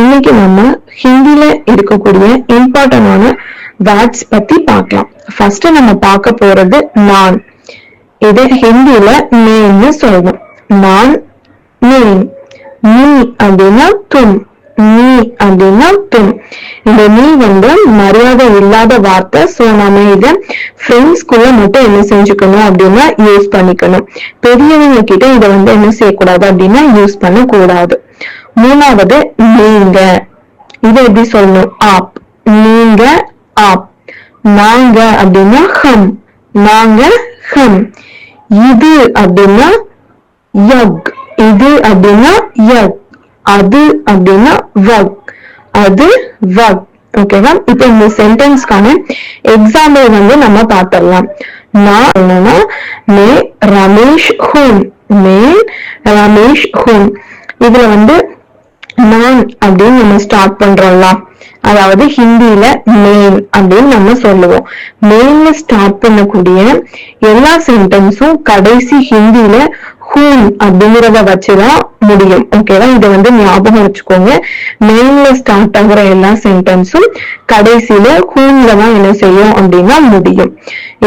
இன்னைக்கு நம்ம ஹிந்தில இருக்கக்கூடிய இம்பார்ட்டன்டான வேர்ட்ஸ் பத்தி பார்க்கலாம். ஃபர்ஸ்ட் நம்ம பார்க்க போறது நான். இது ஹிந்தில நேம்னு சொல்லுவோம். நான், நேம். நீ அப்படின்னா தும், நீ அப்படின்னா தும். இந்த நீ வந்து மரியாதை இல்லாத வார்த்தை. சோ நம்ம இத ஃப்ரெண்ட்ஸ்குள்ள மட்டும் என்ன செஞ்சுக்கணும் அப்படின்னா யூஸ் பண்ணிக்கணும். பெரியவங்க கிட்ட இதை வந்து என்ன செய்யக்கூடாது அப்படின்னா யூஸ் பண்ண கூடாது. மூணாவது நீங்க. இது எப்படி சொல்லணும்? ஆப். நீங்க ஆப். நாங்க அப்படின்னா ஹம், நாங்க ஹம். இது அப்படின்னா யக், இது அப்படின்னா யக். அது அப்படின்னா வக், அது வக். ஓகேவா? இப்ப இந்த சென்டென்ஸ்க்கான எக்ஸாம்பிள் வந்து நம்ம பார்த்திடலாம். நான் என்னன்னா மே ரமேஷ் ஹூம், மே ரமேஷ் ஹூம். இதுல வந்து நான் அப்படின்னு நம்ம ஸ்டார்ட் பண்றோம்ல, அதாவது ஹிந்தியில மெயின் அப்படின்னு நம்ம சொல்லுவோம். மெயின்ல ஸ்டார்ட் பண்ணக்கூடிய எல்லா சென்டென்ஸும் கடைசி ஹிந்தியில ஹூம் அப்படிங்கிறத வச்சுதான் முடியும். ஓகேவா? இதை வந்து ஞாபகம் வச்சுக்கோங்க. மெயின்ல ஸ்டார்ட் ஆகுற எல்லா சென்டென்ஸும் கடைசியில ஹூம்ல தான் என்ன செய்யும் அப்படின்னா முடியும்.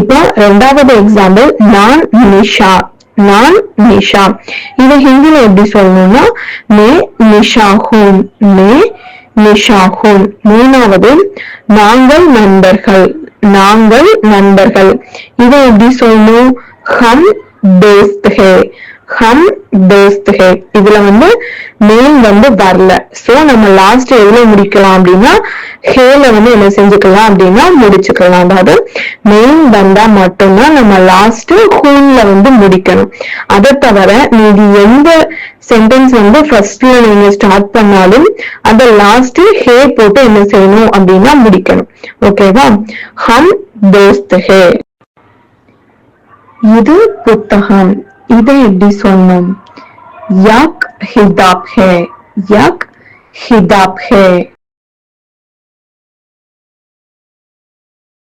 இப்போ ரெண்டாவது எக்ஸாம்பிள், நான் நிஷா, நான் நிஷா. இது ஹிந்தில எப்படி சொல்லணும்னா மே நிஷா ஹூம், மே நிஷா ஹூம். மூணாவது நாங்கள் நண்பர்கள், நாங்கள் நண்பர்கள். இதை எப்படி சொல்லணும்? ஹம் தோஸ்த் ஹே, ஹம் தோஸ்த் ஹே. இதுல வந்து நேம் வந்து வரல. சோ நம்ம லாஸ்ட் எதுல முடிக்கலாம் அப்படின்னா ஹேல வந்து என்ன செஞ்சுக்கலாம் அப்படின்னா முடிச்சுக்கலாம். அதாவது மெயின் வந்தா மட்டும்தான் நம்ம லாஸ்ட் ஹூன்ல வந்து முடிக்கணும். அதை தவிர நீங்க எந்த சென்டென்ஸ் வந்து ஃபர்ஸ்ட்ல நீங்க ஸ்டார்ட் பண்ணாலும் அந்த லாஸ்ட் ஹே போட்டு என்ன செய்யணும் அப்படின்னா முடிக்கணும். ஓகேவா? ஹம் தோஸ்த் ஹே. இது புத்தகம். இதை எப்படி சொல்லணும்? யக் ஹிதாப் ஹே, யக் ஹிதாப் ஹே.